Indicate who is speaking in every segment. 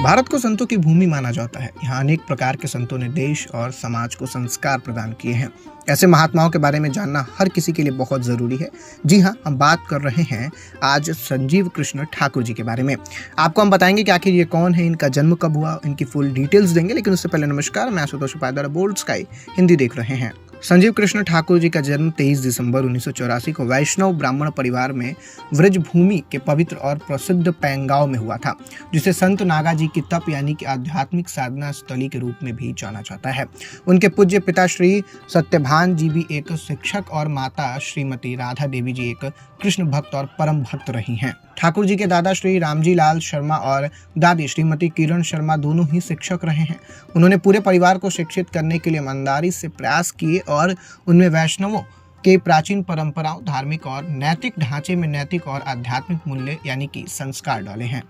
Speaker 1: भारत को संतों की भूमि माना जाता है। यहाँ अनेक प्रकार के संतों ने देश और समाज को संस्कार प्रदान किए हैं। ऐसे महात्माओं के बारे में जानना हर किसी के लिए बहुत जरूरी है। जी हाँ, हम बात कर रहे हैं आज संजीव कृष्ण ठाकुर जी के बारे में। आपको हम बताएंगे कि आखिर ये कौन है, इनका जन्म कब हुआ, इनकी फुल डिटेल्स देंगे। लेकिन उससे पहले नमस्कार, मैं आशुतोष उपाध्याय, बोल्ड स्काई हिंदी देख रहे हैं। संजीव कृष्ण ठाकुर जी का जन्म 23 दिसंबर 1984 को वैष्णव ब्राह्मण परिवार में व्रजभूमि के पवित्र और प्रसिद्ध पैंगांव में हुआ था, जिसे संत नागा जी की तप यानी कि आध्यात्मिक साधना स्थली के रूप में भी जाना जाता है। उनके पूज्य पिता श्री सत्यभान जी भी एक शिक्षक और माता श्रीमती राधा देवी जी एक कृष्ण भक्त और परम भक्त रही हैं। ठाकुर जी के दादा श्री रामजी लाल शर्मा और दादी श्रीमती किरण शर्मा दोनों ही शिक्षक रहे हैं। उन्होंने पूरे परिवार को शिक्षित करने के लिए ईमानदारी से प्रयास किए और उनमें वैष्णवों के प्राचीन परंपराओं, धार्मिक और नैतिक ढांचे में नैतिक और आध्यात्मिक मूल्य यानी कि संस्कार डाले हैं।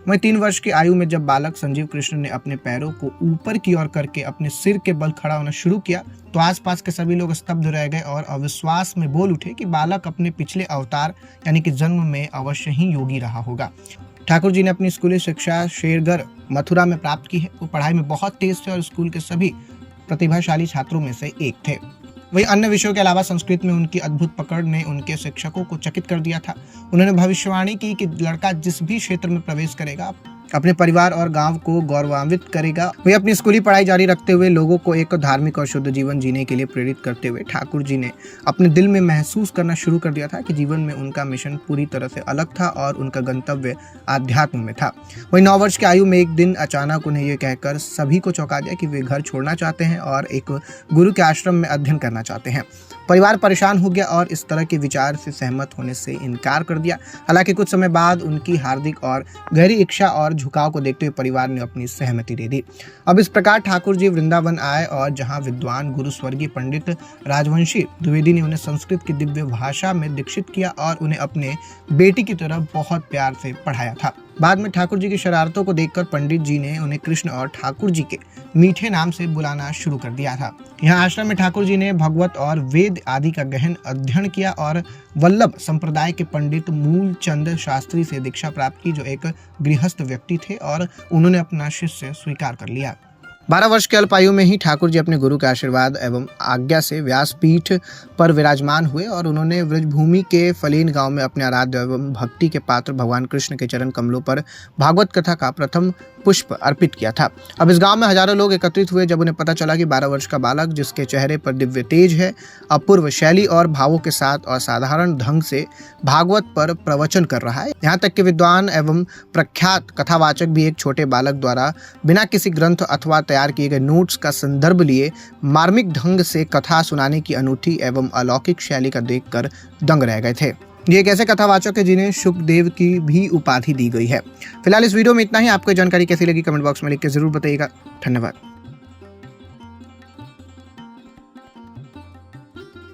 Speaker 1: वहीं 3 वर्ष की आयु में जब बालक संजीव कृष्ण ने अपने पैरों को ऊपर की ओर करके अपने सिर के बल खड़ा होना शुरू किया तो आसपास के सभी लोग स्तब्ध रह गए और अविश्वास में बोल उठे कि बालक अपने पिछले अवतार यानी कि जन्म में अवश्य ही योगी रहा होगा। ठाकुर जी ने अपनी स्कूली शिक्षा शेरगढ़ मथुरा में प्राप्त की है। वो पढ़ाई में बहुत तेज थे और स्कूल के सभी प्रतिभाशाली छात्रों में से एक थे। वहीं अन्य विषयों के अलावा संस्कृत में उनकी अद्भुत पकड़ ने उनके शिक्षकों को चकित कर दिया था। उन्होंने भविष्यवाणी की कि लड़का जिस भी क्षेत्र में प्रवेश करेगा अपने परिवार और गांव को गौरवान्वित करेगा। वे अपनी स्कूली पढ़ाई जारी रखते हुए लोगों को एक धार्मिक और शुद्ध जीवन जीने के लिए प्रेरित करते हुए ठाकुर जी ने अपने दिल में महसूस करना शुरू कर दिया था कि जीवन में उनका मिशन पूरी तरह से अलग था और उनका गंतव्य आध्यात्म में था। वहीं 9 वर्ष की आयु में एक दिन अचानक उन्हें यह कहकर सभी को चौंका दिया कि वे घर छोड़ना चाहते हैं और एक गुरु के आश्रम में अध्ययन करना चाहते हैं। परिवार परेशान हो गया और इस तरह के विचार से सहमत होने से इनकार कर दिया। हालांकि कुछ समय बाद उनकी हार्दिक और गहरी इच्छा और झुकाव को देखते हुए परिवार ने अपनी सहमति दे दी। अब इस प्रकार ठाकुर जी वृंदावन आए और जहां विद्वान गुरु स्वर्गीय पंडित राजवंशी द्विवेदी ने उन्हें संस्कृत की दिव्य भाषा में दीक्षित किया और उन्हें अपने बेटी की तरह बहुत प्यार से पढ़ाया था। बाद में ठाकुर जी की शरारतों को देखकर पंडित जी ने उन्हें कृष्ण और ठाकुर जी के मीठे नाम से बुलाना शुरू कर दिया था। यहाँ आश्रम में ठाकुर जी ने भगवत और वेद आदि का गहन अध्ययन किया और वल्लभ संप्रदाय के पंडित मूलचंद शास्त्री से दीक्षा प्राप्त की, जो एक गृहस्थ व्यक्ति थे, और उन्होंने अपना शिष्य स्वीकार कर लिया। 12 वर्ष के अल्प आयु में ही ठाकुर जी अपने गुरु के आशीर्वाद एवं आज्ञा से व्यासपीठ पर विराजमान हुए और उन्होंने व्रजभूमि के फलेन गांव में अपने आराध्य एवं भक्ति के पात्र भगवान कृष्ण के चरण कमलों पर भागवत कथा का प्रथम पुष्प अर्पित किया था। अब इस गांव में हजारों लोग एकत्रित हुए जब उन्हें पता चला कि 12 वर्ष का बालक, जिसके चेहरे पर दिव्य तेज है, अपूर्व शैली और भावों के साथ असाधारण ढंग से भागवत पर प्रवचन कर रहा है। यहाँ तक कि विद्वान एवं प्रख्यात कथावाचक भी एक छोटे बालक द्वारा बिना किसी ग्रंथ अथवा तैयार किए गए नोट्स का संदर्भ लिए मार्मिक ढंग से कथा सुनाने की अनूठी एवं अलौकिक शैली का देखकर दंग रह गए थे। ये एक ऐसे कथावाचक है जिन्हें शुकदेव की भी उपाधि दी गई है। फिलहाल इस वीडियो में इतना ही। आपको जानकारी कैसी लगी कमेंट बॉक्स में लिख के जरूर बताइएगा। धन्यवाद।